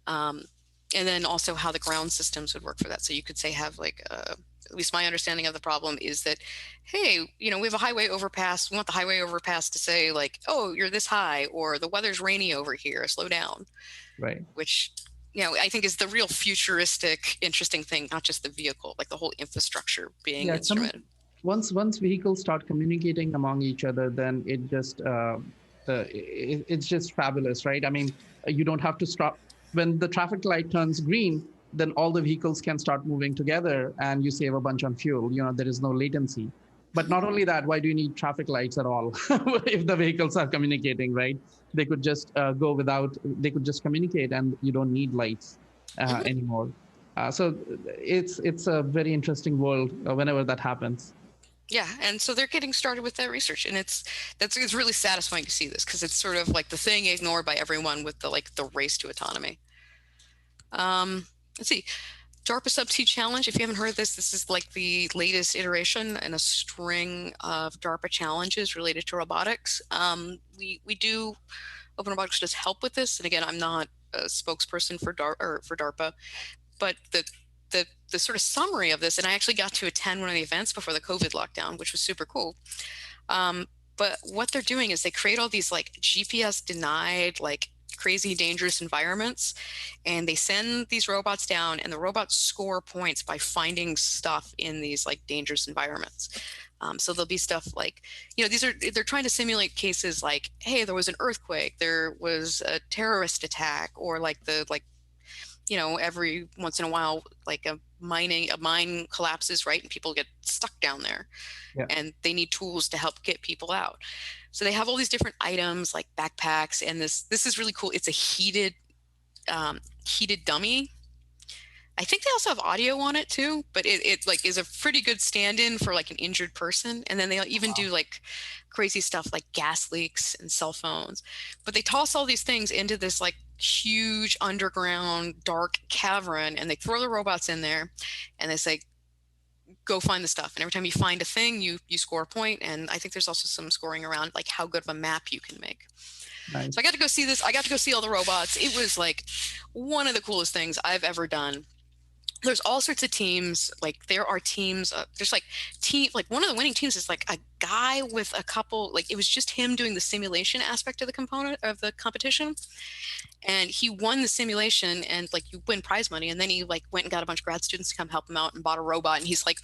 and then also how the ground systems would work for that. So you could say have like at least my understanding of the problem is that, hey, we have a highway overpass. We want the highway overpass to say like, oh, you're this high, or the weather's rainy over here, slow down. Right. Which I think is the real futuristic, interesting thing, not just the vehicle, like the whole infrastructure being instrumented. Once vehicles start communicating among each other, then it's just fabulous, right? I mean, you don't have to stop when the traffic light turns green. Then all the vehicles can start moving together, and you save a bunch on fuel. There is no latency. But not only that, why do you need traffic lights at all if the vehicles are communicating, right? They could just go without, they could just communicate and you don't need lights anymore. So it's a very interesting world whenever that happens. Yeah, and so they're getting started with that research, and it's really satisfying to see this, because it's sort of like the thing ignored by everyone with the race to autonomy. Let's see. DARPA Sub-T Challenge, if you haven't heard this is like the latest iteration in a string of DARPA challenges related to robotics. We do, Open Robotics does help with this, and again, I'm not a spokesperson for DARPA, but the sort of summary of this, and I actually got to attend one of the events before the COVID lockdown, which was super cool. But what they're doing is they create all these like GPS denied, like crazy dangerous environments, and they send these robots down, and the robots score points by finding stuff in these like dangerous environments. So there'll be stuff like, they're trying to simulate cases like, hey, there was an earthquake, there was a terrorist attack, or every once in a while, like a mine collapses, right? And people get stuck down there. Yeah. And they need tools to help get people out. So they have all these different items like backpacks, and this is really cool. It's a heated dummy. I think they also have audio on it too, but it like is a pretty good stand-in for like an injured person. And then they'll even do like crazy stuff like gas leaks and cell phones. But they toss all these things into this like huge underground dark cavern, and they throw the robots in there, and they say, go find the stuff. And every time you find a thing, you score a point. And I think there's also some scoring around like how good of a map you can make. Nice. So I got to go see this. I got to go see all the robots. It was like one of the coolest things I've ever done. There's all sorts of teams. Like there are teams. There's like one of the winning teams is like a guy with a couple. Like it was just him doing the simulation aspect of the component of the competition, and he won the simulation. And like you win prize money, and then he like went and got a bunch of grad students to come help him out and bought a robot. And he's like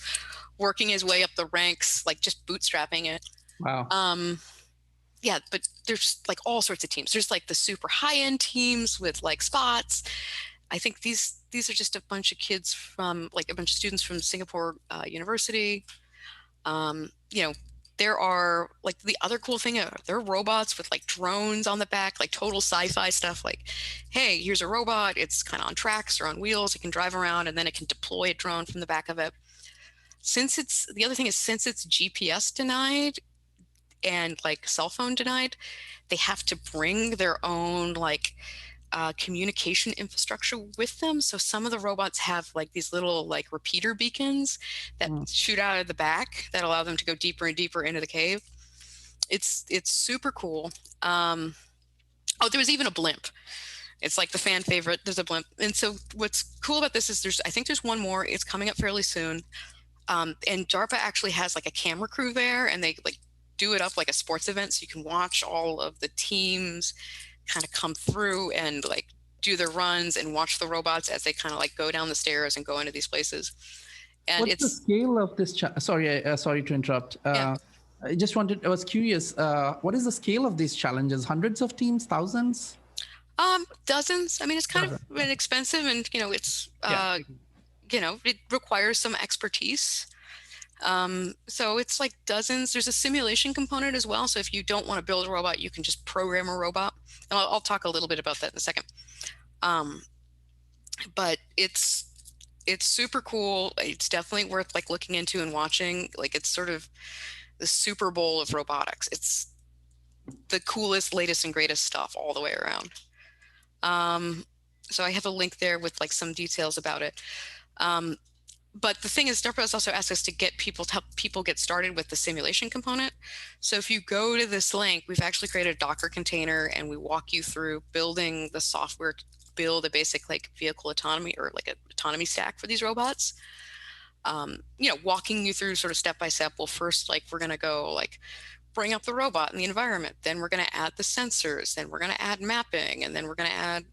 working his way up the ranks, like just bootstrapping it. Wow. Yeah, but there's like all sorts of teams. There's like the super high end teams with like spots. I think these are just a bunch of kids from like a bunch of students from Singapore University. There are like the other cool thing, there are robots with like drones on the back, like total sci-fi stuff. Like, hey, here's a robot. It's kind of on tracks or on wheels. It can drive around, and then it can deploy a drone from the back of it. Since it's GPS denied, and like cell phone denied, they have to bring their own like communication infrastructure with them. So some of the robots have like these little like repeater beacons that shoot out of the back that allow them to go deeper and deeper into the cave. It's super cool. Oh, there was even a blimp. It's like the fan favorite. There's a blimp. And so what's cool about this is I think there's one more. It's coming up fairly soon. And DARPA actually has like a camera crew there, and they like do it up like a sports event, so you can watch all of the teams kind of come through and like do their runs and watch the robots as they kind of like go down the stairs and go into these places. And what's the scale of this? Sorry to interrupt. Yeah. I was curious, what is the scale of these challenges? Hundreds of teams, thousands? Dozens. I mean, it's kind of inexpensive, and it's it requires some expertise. So it's like dozens. There's a simulation component as well. So if you don't want to build a robot, you can just program a robot. And I'll talk a little bit about that in a second. But it's super cool. It's definitely worth like looking into and watching. Like, it's sort of the Super Bowl of robotics. It's the coolest, latest, and greatest stuff all the way around. So I have a link there with like some details about it. But the thing is, DARPA has also asked us to help people get started with the simulation component. So if you go to this link, we've actually created a Docker container, and we walk you through building the software to build a basic like vehicle autonomy or like an autonomy stack for these robots. Walking you through sort of step by step. Well, first, like, we're going to go like bring up the robot in the environment. Then we're going to add the sensors. Then we're going to add mapping, and then we're going to add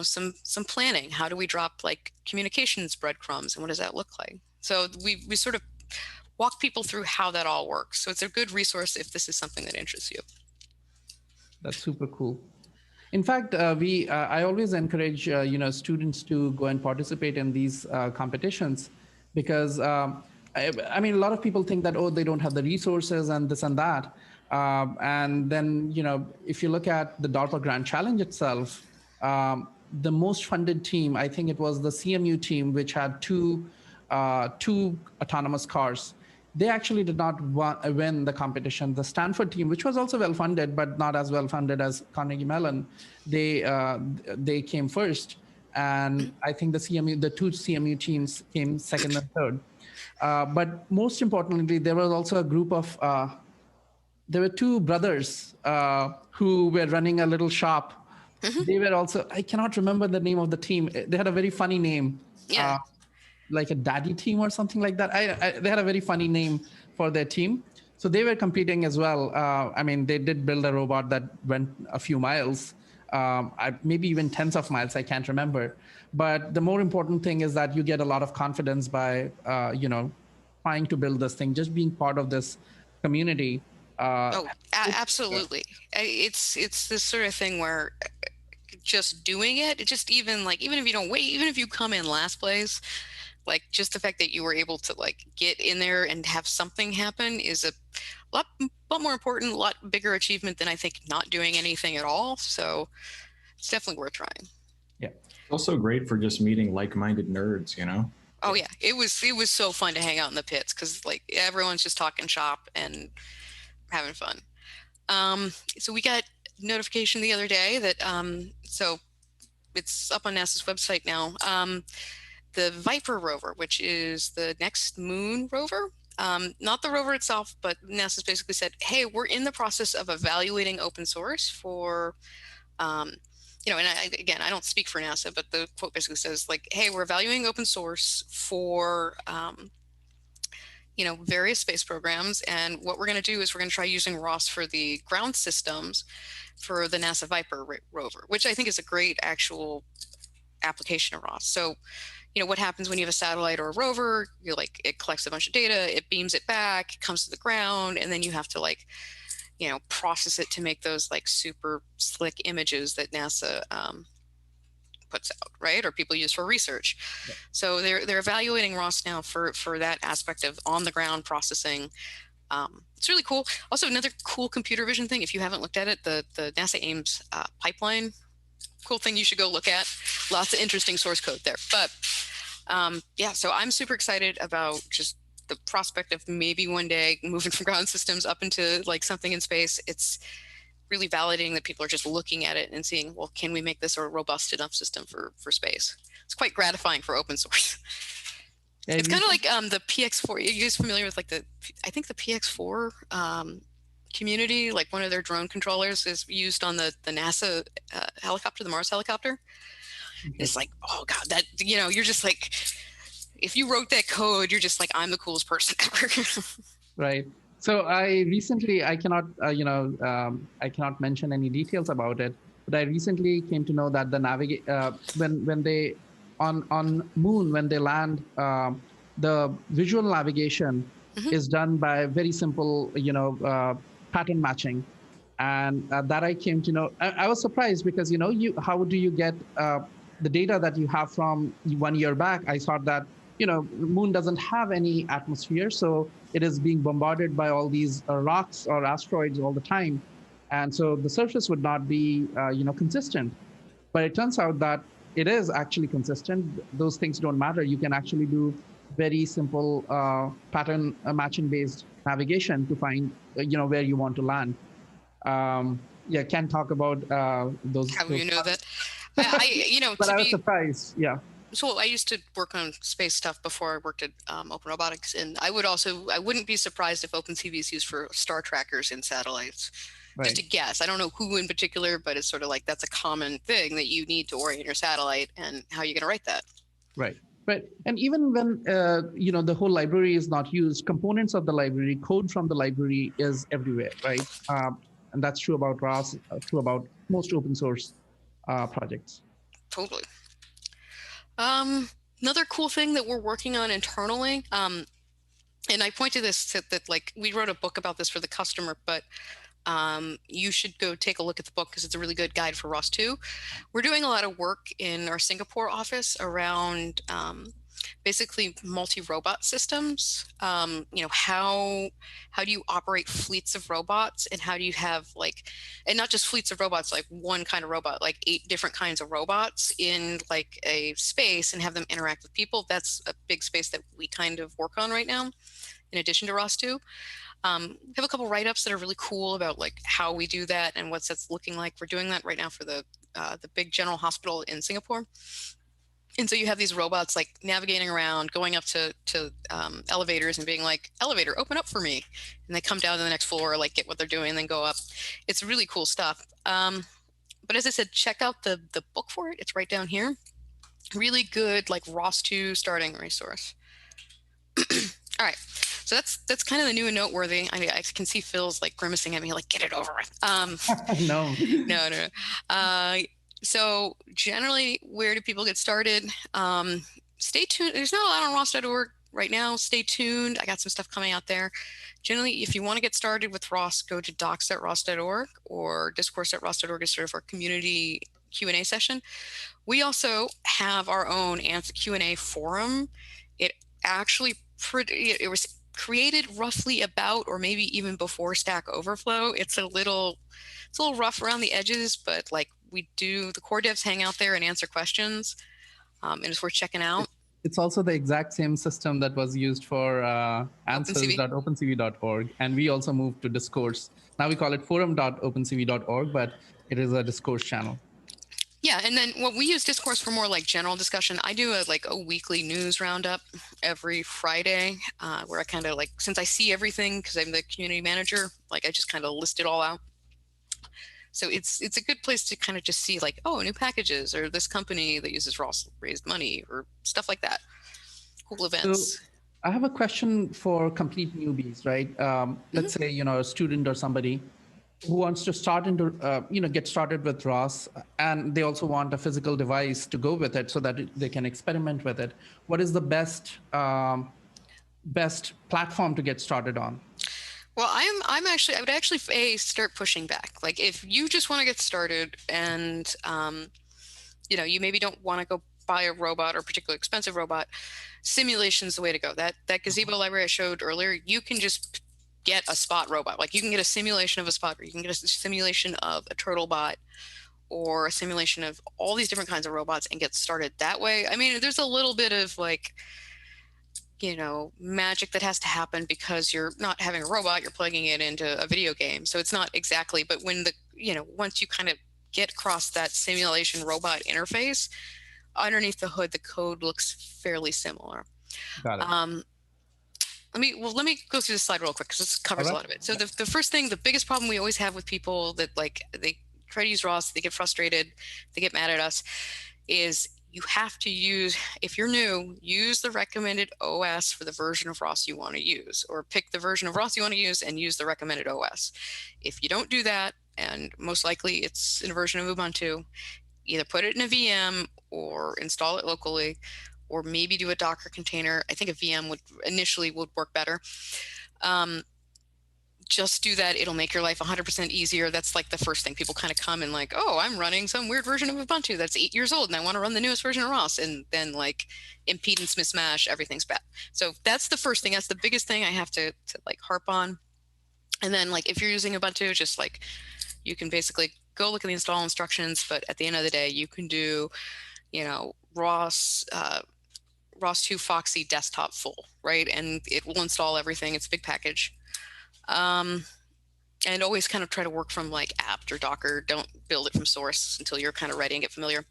some planning. How do we drop like communications breadcrumbs, and what does that look like? So we sort of walk people through how that all works. So it's a good resource if this is something that interests you. That's super cool. In fact, I always encourage students to go and participate in these competitions, because I mean, a lot of people think that, oh, they don't have the resources and this and that. And then, if you look at the DARPA Grand Challenge itself, the most funded team, I think it was the CMU team, which had two autonomous cars. They actually did not win the competition. The Stanford team, which was also well funded, but not as well funded as Carnegie Mellon, they came first. And I think the two CMU teams came second and third. But most importantly, there was also a group of, there were two brothers who were running a little shop. They were also, I cannot remember the name of the team. They had a very funny name, like a daddy team or something like that. They had a very funny name for their team. So they were competing as well. I mean, they did build a robot that went a few miles, maybe even tens of miles, I can't remember. But the more important thing is that you get a lot of confidence by, trying to build this thing, just being part of this community. Absolutely. It's this sort of thing where just doing it, just even if you don't wait, even if you come in last place, like, just the fact that you were able to like get in there and have something happen is a lot more important, a lot bigger achievement than I think not doing anything at all. So it's definitely worth trying. Yeah. It's also great for just meeting like-minded nerds, Oh yeah. It was so fun to hang out in the pits, because like everyone's just talking shop and having fun. So we got notification the other day that so it's up on NASA's website now. The Viper rover, which is the next moon rover, not the rover itself, but NASA's basically said, hey, we're in the process of evaluating open source for, and I don't speak for NASA, but the quote basically says like, hey, we're evaluating open source for various space programs. And what we're going to do is we're going to try using ROS for the ground systems for the NASA Viper rover, which I think is a great actual application of ROS. So, what happens when you have a satellite or a rover? It collects a bunch of data, it beams it back, it comes to the ground, and then you have to process it to make those like super slick images that NASA puts out, right? Or people use for research. Yeah. So they're evaluating ROS now for that aspect of on the ground processing. It's really cool. Also, another cool computer vision thing, if you haven't looked at it, the NASA Ames pipeline, cool thing you should go look at. Lots of interesting source code there. But so I'm super excited about just the prospect of maybe one day moving from ground systems up into like something in space, it's really validating that people are just looking at it and seeing, well, can we make this a robust enough system for space? It's quite gratifying for open source. Yeah, It's kind of like the PX4. Are you guys familiar with like I think the PX4 community, like one of their drone controllers is used on the NASA helicopter, the Mars helicopter. It's like, oh God, that, you're just like, if you wrote that code, you're just like, I'm the coolest person ever. Right. So I cannot, I cannot mention any details about it, but I recently came to know that the when they on Moon, when they land, the visual navigation is done by very simple, pattern matching, and that I came to know. I was surprised because how do you get the data that you have from 1 year back? I thought that Moon doesn't have any atmosphere, so it is being bombarded by all these rocks or asteroids all the time, and so the surface would not be consistent. But it turns out that it is actually consistent. Those things don't matter. You can actually do very simple pattern matching based navigation to find where you want to land. Can't talk about those. How do you know that? But I was surprised. Yeah. So I used to work on space stuff before I worked at Open Robotics, and I wouldn't be surprised if OpenCV is used for star trackers in satellites. Right. Just a guess. I don't know who in particular, but it's sort of like that's a common thing that you need to orient your satellite, and how are you going to write that? Right. Right. And even when the whole library is not used, components of the library, code from the library is everywhere, right? And that's true about ROS, true about most open source projects. Totally. Another cool thing that we're working on internally, and I pointed this to that, like, we wrote a book about this for the customer, but you should go take a look at the book because it's a really good guide for ROS 2. We're doing a lot of work in our Singapore office around basically multi-robot systems. How do you operate fleets of robots, and how do you have and not just fleets of robots, like one kind of robot, like 8 different kinds of robots in like a space, and have them interact with people. That's a big space that we kind of work on right now, in addition to ROS 2. We have a couple write-ups that are really cool about like how we do that and what's that's looking like. We're doing that right now for the big general hospital in Singapore. And so you have these robots like navigating around, going up to elevators and being like, elevator, open up for me. And they come down to the next floor, like get what they're doing, and then go up. It's really cool stuff. But as I said, check out the book for it. It's right down here. Really good, like ROS 2 starting resource. All right. So that's kind of the new and noteworthy. I can see Phil's like grimacing at me, like, get it over with. No. No. So generally, where do people get started? Stay tuned. There's not a lot on ROS.org right now. Stay tuned. I got some stuff coming out there. Generally, if you want to get started with ROS, go to docs.ros.org, or discourse.ros.org is sort of our community Q&A session. We also have our own Q&A forum. It was created roughly about, or maybe even before, Stack Overflow. It's a little rough around the edges, but like the core devs hang out there and answer questions, and it's worth checking out. It's also the exact same system that was used for answers.opencv.org, and we also moved to Discourse. Now we call it forum.opencv.org, but it is a Discourse channel. Yeah, and then we use Discourse for more like general discussion. I do a weekly news roundup every Friday, where I kind of like, since I see everything because I'm the community manager, like I just kind of list it all out. So it's a good place to kind of just see like, oh, new packages, or this company that uses ROS raised money, or stuff like that. Cool events. So I have a question for complete newbies, right? Let's say, a student or somebody who wants to start get started with ROS, and they also want a physical device to go with it so that they can experiment with it. What is the best platform to get started on? Well, I would actually start pushing back. Like if you just want to get started and, you maybe don't want to go buy a robot or a particularly expensive robot, simulation's the way to go. That gazebo library I showed earlier, you can just get a spot robot. Like you can get a simulation of a spot, or you can get a simulation of a turtle bot, or a simulation of all these different kinds of robots, and get started that way. I mean, there's a little bit of like, magic that has to happen because you're not having a robot, you're plugging it into a video game. So it's not exactly, but when once you kind of get across that simulation robot interface, underneath the hood, the code looks fairly similar. Got it. Let me go through this slide real quick because this covers a lot of it. So the first thing, the biggest problem we always have with people that they try to use ROS, they get frustrated, they get mad at us, is you have to use, if you're new, use the recommended OS for the version of ROS you want to use, or pick the version of ROS you want to use and use the recommended OS. If you don't do that, and most likely it's in a version of Ubuntu, either put it in a VM or install it locally, or maybe do a Docker container. I think a VM would initially work better. Just do that. It'll make your life 100% easier. That's like the first thing. People kind of come and like, oh, I'm running some weird version of Ubuntu that's 8 years old and I want to run the newest version of ROS. And then like impedance mismatch, everything's bad. So that's the first thing. That's the biggest thing I have to like harp on. And then like if you're using Ubuntu, just like you can basically go look at the install instructions, but at the end of the day, you can do, ROS 2 Foxy desktop full, right? And it will install everything. It's a big package. And always kind of try to work from like apt or Docker. Don't build it from source until you're kind of ready and get familiar.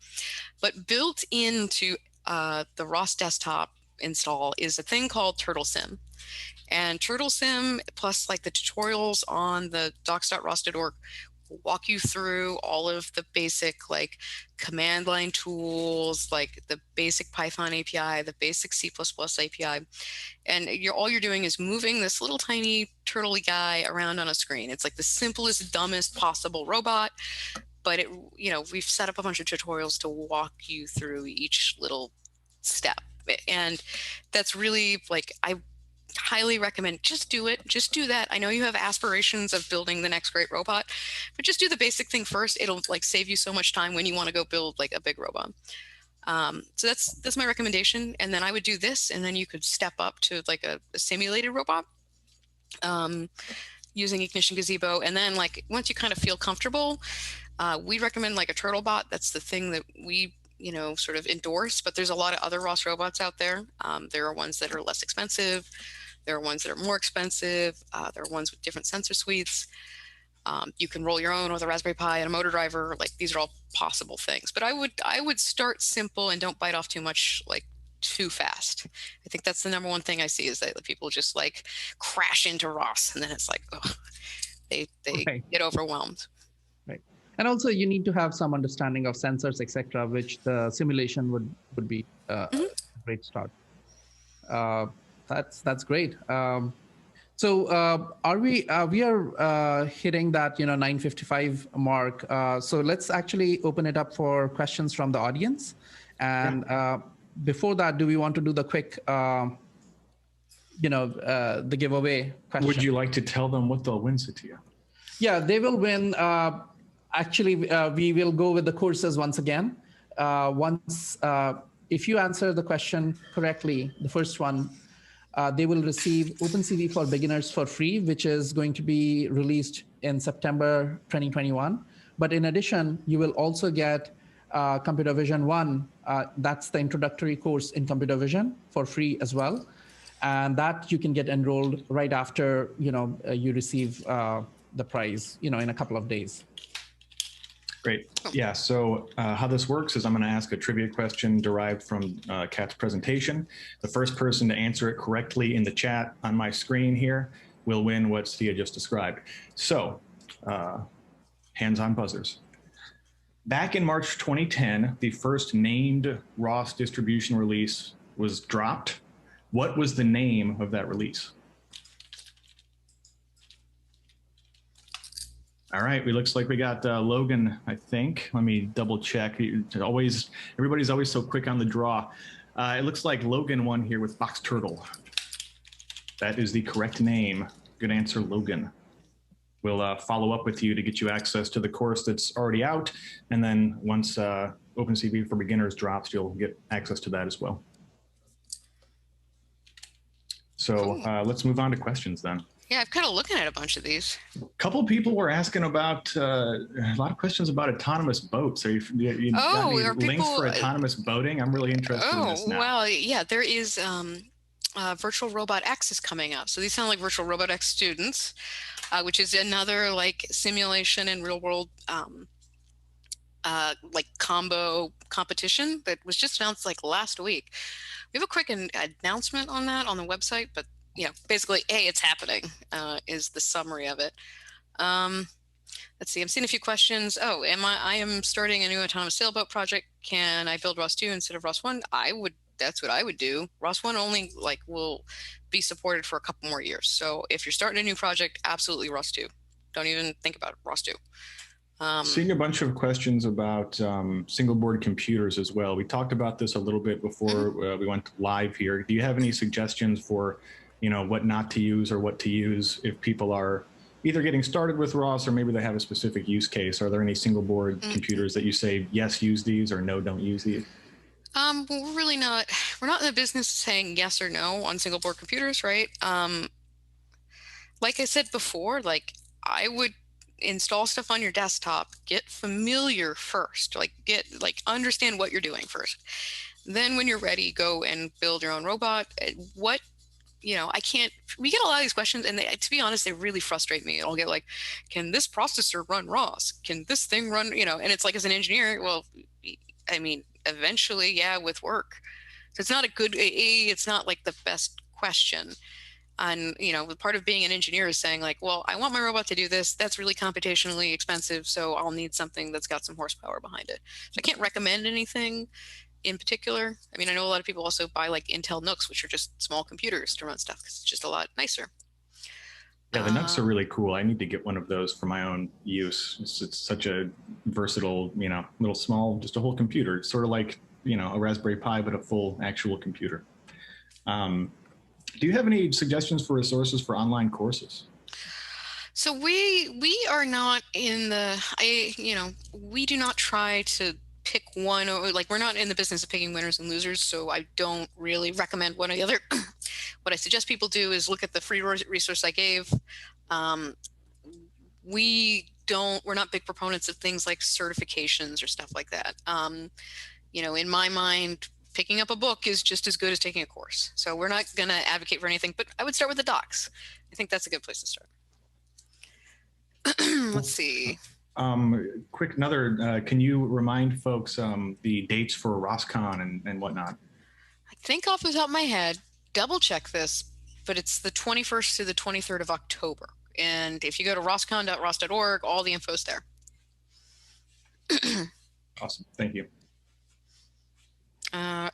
But built into the ROS desktop install is a thing called TurtleSim. And TurtleSim plus like the tutorials on the docs.ros.org will walk you through all of the basic like command line tools, like the basic Python API, the basic C++ API. And all you're doing is moving this little tiny turtley guy around on a screen. It's like the simplest, dumbest possible robot. But we've set up a bunch of tutorials to walk you through each little step. And that's really like, I highly recommend just do it. Just do that. I know you have aspirations of building the next great robot, but just do the basic thing first. It'll like save you so much time when you want to go build like a big robot. So that's my recommendation. And then I would do this, and then you could step up to like a simulated robot using Ignition Gazebo. And then like once you kind of feel comfortable, we recommend like a TurtleBot. That's the thing that we sort of endorse, but there's a lot of other ROS robots out there. There are ones that are less expensive. There are ones that are more expensive. There are ones with different sensor suites. You can roll your own with a Raspberry Pi and a motor driver. Like these are all possible things, but I would start simple and don't bite off too much, like too fast. I think that's the number one thing I see is that people just like crash into ROS and then it's like, oh, they get overwhelmed. Right. And also you need to have some understanding of sensors, etc., which the simulation would be a great start. That's great. So are we are hitting that 9:55 mark. So let's actually open it up for questions from the audience. And before that, do we want to do the quick the giveaway question? Would you like to tell them what they'll win, Satya? Yeah, they will win. Actually, we will go with the courses once again. If you answer the question correctly, the first one, they will receive OpenCV for Beginners for free, which is going to be released in September 2021. But in addition, you will also get Computer Vision 1. That's the introductory course in computer vision for free as well. And that you can get enrolled right after you receive the prize in a couple of days. Great. Yeah, so how this works is I'm going to ask a trivia question derived from Kat's presentation. The first person to answer it correctly in the chat on my screen here will win what Satya just described. So, hands-on buzzers. Back in March 2010, the first named ROS distribution release was dropped. What was the name of that release? All right, looks like we got Logan, I think. Let me double check. Everybody's always so quick on the draw. It looks like Logan won here with Box Turtle. That is the correct name. Good answer, Logan. We'll follow up with you to get you access to the course that's already out. And then once OpenCV for Beginners drops, you'll get access to that as well. So let's move on to questions then. Yeah, I'm kind of looking at a bunch of these. A couple of people were asking about a lot of questions about autonomous boats. You got any links for autonomous boating? I'm really interested in this now. Well, yeah, there is Virtual Robot X is coming up. So these sound like Virtual Robot X students, which is another like simulation and real world like combo competition that was just announced like last week. We have a quick announcement on that on the website, but basically, hey, it's happening is the summary of it. Let's see, I'm seeing a few questions. Oh, I am starting a new autonomous sailboat project. Can I build ROS 2 instead of ROS 1? That's what I would do. ROS 1 only will be supported for a couple more years. So if you're starting a new project, absolutely ROS 2. Don't even think about it, ROS 2. Seeing a bunch of questions about single board computers as well. We talked about this a little bit before we went live here. Do you have any suggestions for, what not to use or what to use if people are either getting started with ROS or maybe they have a specific use case? Are there any single board computers that you say, yes, use these, or no, don't use these? Well, we're not in the business of saying yes or no on single board computers, right? Like I said before, I would install stuff on your desktop, get familiar first, understand what you're doing first. Then when you're ready, go and build your own robot. We get a lot of these questions, and to be honest, they really frustrate me. I'll get like, can this processor run ROS? Can this thing run, and it's like, as an engineer, well, I mean, eventually, yeah, with work. So it's not it's not like the best question. And, part of being an engineer is saying like, well, I want my robot to do this. That's really computationally expensive. So I'll need something that's got some horsepower behind it. So I can't recommend anything in particular. I mean, I know a lot of people also buy like Intel NUCs, which are just small computers to run stuff because it's just a lot nicer. Yeah, the NUCs are really cool. I need to get one of those for my own use. It's such a versatile, little small, just a whole computer. It's sort of like, a Raspberry Pi, but a full actual computer. Do you have any suggestions for resources for online courses? So we are not in we do not try to pick one, or we're not in the business of picking winners and losers. So I don't really recommend one or the other. What I suggest people do is look at the free resource I gave. We're not big proponents of things like certifications or stuff like that. In my mind, picking up a book is just as good as taking a course. So we're not going to advocate for anything, but I would start with the docs. I think that's a good place to start. Let's see. Can you remind folks the dates for ROSCON and whatnot? I think off the top of my head, double check this, but it's the 21st to the 23rd of October. And if you go to roscon.ros.org, all the info's there. Awesome. Thank you.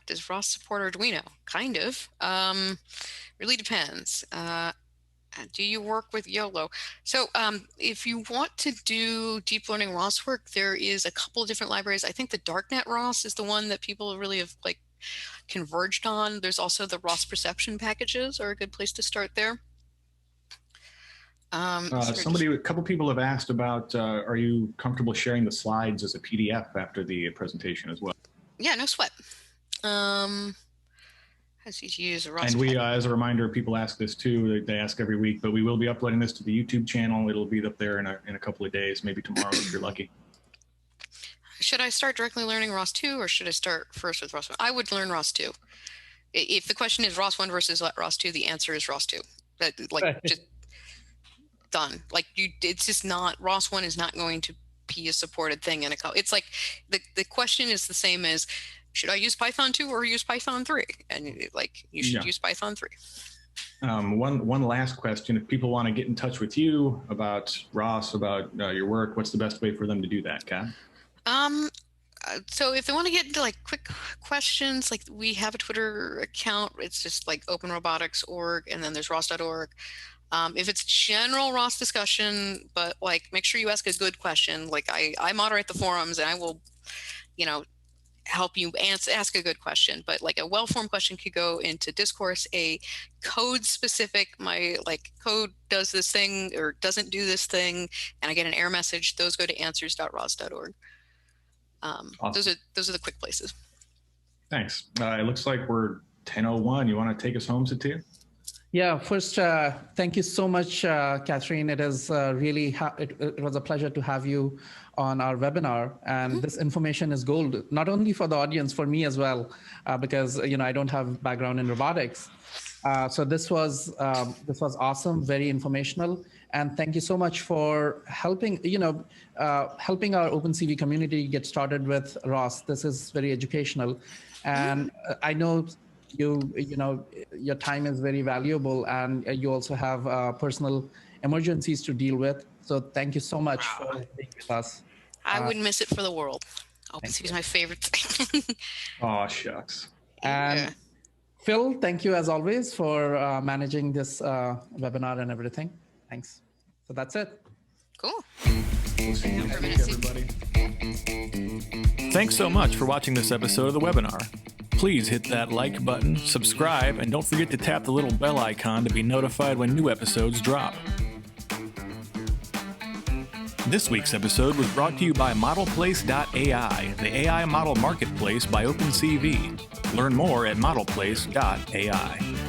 Does ROS support Arduino? Kind of. Really depends. Do you work with YOLO? So if you want to do deep learning ROS work, there is a couple of different libraries. I think the Darknet ROS is the one that people really have converged on. There's also the ROS perception packages are a good place to start there. A couple people have asked about, are you comfortable sharing the slides as a PDF after the presentation as well? Yeah, no sweat. As you use a ROS. And we, as a reminder, people ask this too. They ask every week, but we will be uploading this to the YouTube channel. It'll be up there in a couple of days, maybe tomorrow if you're lucky. Should I start directly learning ROS 2, or should I start first with ROS 1? I would learn ROS 2. If the question is ROS 1 versus ROS 2, the answer is ROS 2. Just done. It's just not, ROS 1 is not going to be a supported thing in a code. It's like the question is the same as, should I use Python 2 or use Python 3? And you should use Python 3. One last question. If people want to get in touch with you about ROS, about your work, what's the best way for them to do that, Kat? So if they want to get into quick questions, we have a Twitter account. It's just openrobotics.org, and then there's ros.org. If it's general ROS discussion, but make sure you ask a good question. I moderate the forums, and I will, help you ask a good question. But a well-formed question could go into discourse. A code specific, my code does this thing or doesn't do this thing, and I get an error message. Those go to answers.ros.org. Awesome. Those are the quick places. Thanks. It looks like we're 10:01. You want to take us home, Satya? Yeah, first, thank you so much, Katherine. It is really, it was a pleasure to have you on our webinar. And this information is gold, not only for the audience, for me as well, because, I don't have background in robotics. So this was awesome, very informational, and thank you so much for helping helping our OpenCV community get started with ROS. This is very educational, and I know your time is very valuable, and you also have personal emergencies to deal with. So thank you so much for being with us. I wouldn't miss it for the world. Thank OpenCV is you. my favorite thing. Oh, shucks. And Phil, thank you as always for managing this webinar and everything. Thanks. So that's it. Cool. We'll see you next week, everybody. Thanks so much for watching this episode of the webinar. Please hit that like button, subscribe, and don't forget to tap the little bell icon to be notified when new episodes drop. This week's episode was brought to you by ModelPlace.ai, the AI model marketplace by OpenCV. Learn more at ModelPlace.ai.